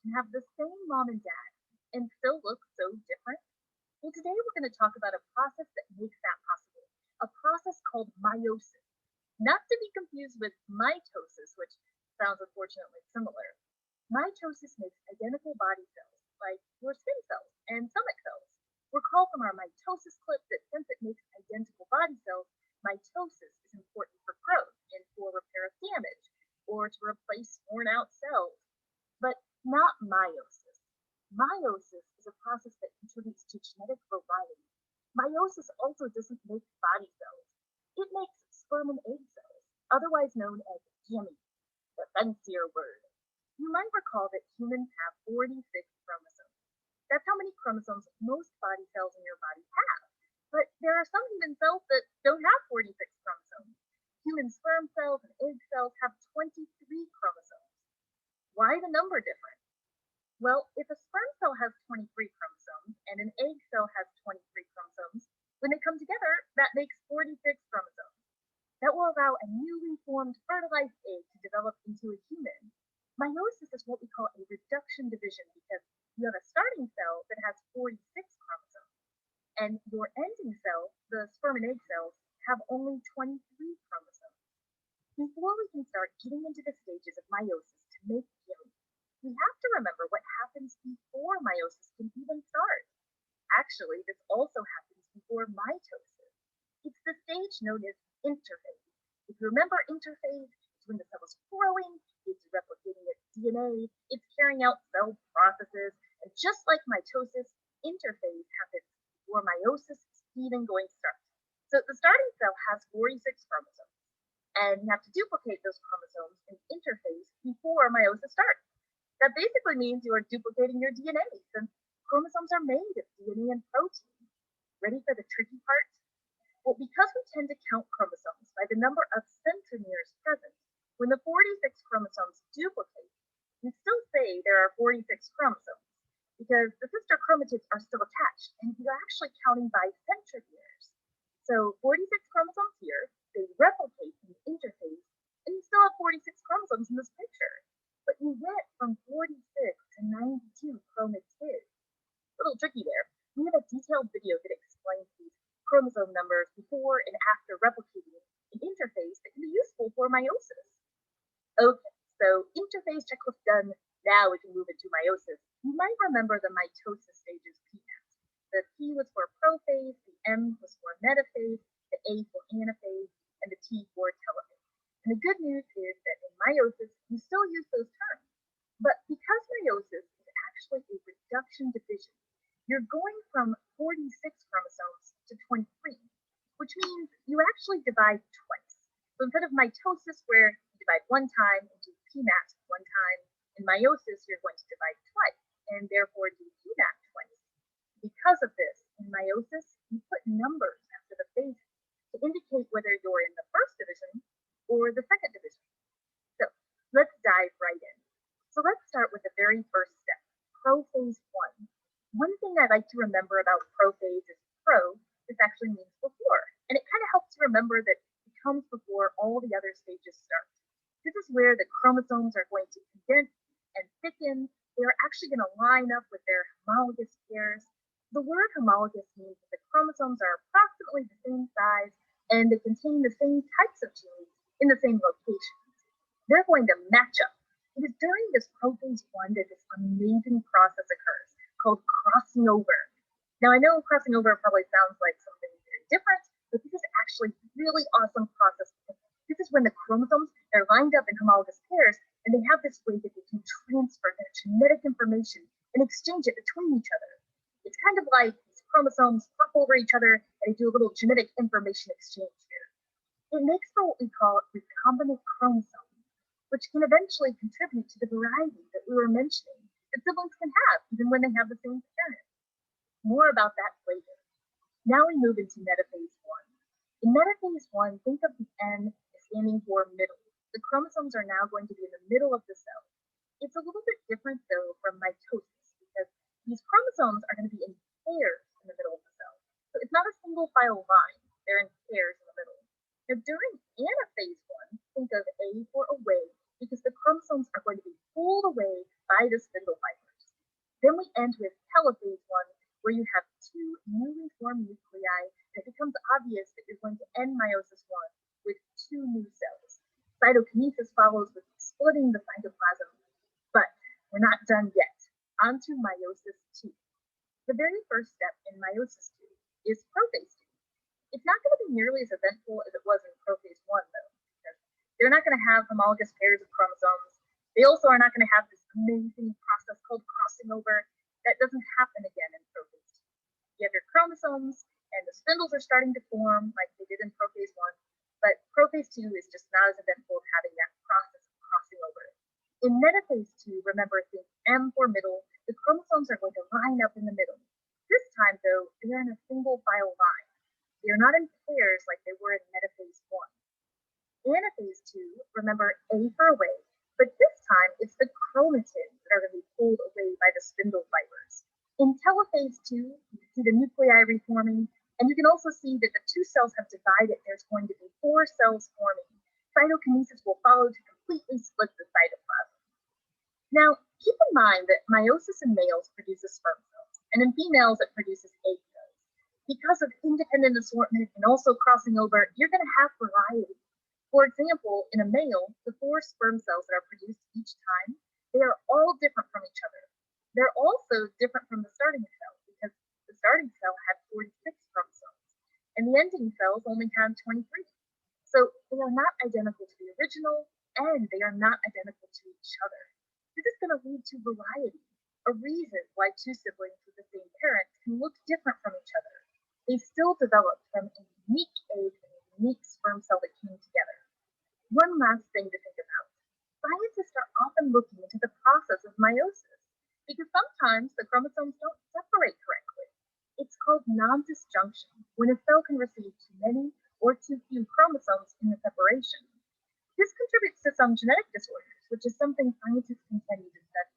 can have the same mom and dad and still look so different? Well, today we're going to talk about a process that makes that possible, a process called meiosis, not to be confused with mitosis, which sounds unfortunately similar. Mitosis makes identical body cells, like your skin cells and stomach cells. Recall from our mitosis clip that since it makes identical body cells, mitosis is important for growth and for repair of damage, or to replace worn out cells, but not meiosis. Meiosis is a process that contributes to genetic variety. Meiosis also doesn't make body cells. It makes sperm and egg cells, otherwise known as gametes, the fancier word. You might recall that humans have 46 chromosomes. That's how many chromosomes most body cells in your body have. But there are some human cells that don't have 46 chromosomes. Human sperm cells and egg cells have 23 chromosomes. Why the number different? Well, if a sperm cell has 23 chromosomes and an egg cell has 23 chromosomes, when they come together, that makes 46 chromosomes. That will allow a newly formed fertilized egg to develop into a human. Meiosis is what we call a reduction division because you have a starting cell that has 46 chromosomes. And your ending cell, the sperm and egg cells, have only 23 chromosomes. Before we can start getting into the stages of meiosis to make gametes, we have to remember what happens before meiosis can even start. Actually, this also happens before mitosis. It's the stage known as interphase. If you remember interphase, it's when the cell is growing, it's replicating its DNA, it's carrying out cell processes, and just like mitosis, interphase happens before meiosis is even going to start. So the starting cell has 46 chromosomes, and you have to duplicate those chromosomes in interphase before meiosis starts. That basically means you are duplicating your DNA, since chromosomes are made of DNA and protein. Ready for the tricky part? Well, because we tend to count chromosomes by the number of centromeres present, when the 46 chromosomes duplicate, we still say there are 46 chromosomes, because the sister chromatids are still attached, and you're actually counting by centromeres. So 46 chromosomes here, they replicate in the interphase, and you still have 46 chromosomes in this picture. But you went from 46 to 92 chromatids. A little tricky there. We have a detailed video that explains these chromosome numbers before and after replicating in interphase that can be useful for meiosis. Okay, so interphase checklist done. Now we can move into meiosis. You might remember the mitosis stages PMAT. The P was for prophase, the M was for metaphase, the A for anaphase, and the T for telophase. And the good news is that in meiosis, you still use those terms. But because meiosis is actually a reduction division, you're going from 46 chromosomes to 23, which means you actually divide twice. So instead of mitosis, where you divide one time and do PMAT one time, in meiosis, you're going to divide twice, and therefore do PMAT twice. Because of this, in meiosis, you put numbers after the phases to indicate whether you're in the first division or the second division. So let's dive right in. So let's start with the very first step, prophase 1. One thing I like to remember about prophase is pro, this actually means before, and it kind of helps you remember that it comes before all the other stages start. This is where the chromosomes are going to condense and thicken. They're actually going to line up with their homologous pairs. The word homologous means that the chromosomes are approximately the same size and they contain the same types of genes in the same locations. They're going to match up. It is during this prophase 1 that this amazing process occurs called crossing over. Now, I know crossing over probably sounds like something very different, but this is actually a really awesome process. This is when the chromosomes are lined up in homologous pairs, and they have this way that they can transfer their genetic information and exchange it between each other. It's kind of like these chromosomes hop over each other and they do a little genetic information exchange here. It makes for what we call recombinant chromosomes, which can eventually contribute to the variety that we were mentioning that siblings can have even when they have the same parent. More about that later. Now we move into metaphase 1. In metaphase 1, think of the N as standing for middle. The chromosomes are now going to be in the middle of the cell. It's a little bit different though from mitosis because these chromosomes are going to be in pairs in the middle of the cell. So it's not a single file line, they're in pairs in the middle. Now during anaphase 1, think of A for away because the chromosomes are going to be pulled away by the spindle fiber. end with telophase 1, where you have two newly formed nuclei, and it becomes obvious that you're going to end meiosis 1 with two new cells. Cytokinesis follows with splitting the cytoplasm, but we're not done yet. On to meiosis 2. The very first step in meiosis 2 is prophase 2. It's not going to be nearly as eventful as it was in prophase 1, though, because they're not going to have homologous pairs of chromosomes. They also are not going to have this amazing process called crossing over. That doesn't happen again in prophase 2. You have your chromosomes, and the spindles are starting to form like they did in prophase 1, but prophase 2 is just not as eventful as having that process of crossing over. In metaphase 2, remember, think M for middle, the chromosomes are going to line up in the middle. This time, though, they are in a single file line. They are not in pairs like they were in metaphase 1. Anaphase 2, remember A for away, but this time it's the chromatids that are going to be pulled away by the spindle fibers. In telophase 2, you can see the nuclei reforming, and you can also see that the two cells have divided. There's going to be 4 cells forming. Cytokinesis will follow to completely split the cytoplasm. Now, keep in mind that meiosis in males produces sperm cells, and in females it produces egg cells. Because of independent assortment and also crossing over, you're going to have variety. For example, in a male, the 4 sperm cells that are produced each time, they are all different from each other. They're also different from the starting cell because the starting cell had 46 chromosomes, and the ending cells only had 23. So they are not identical to the original, and they are not identical to each other. This is going to lead to variety, a reason why 2 siblings with the same parents can look different from each other. They still developed from a unique egg and a unique sperm cell that came together. One last thing to think about. Scientists are often looking into the process of meiosis because sometimes the chromosomes don't separate correctly. It's called non-disjunction, when a cell can receive too many or too few chromosomes in the separation. This contributes to some genetic disorders, which is something scientists continue to study.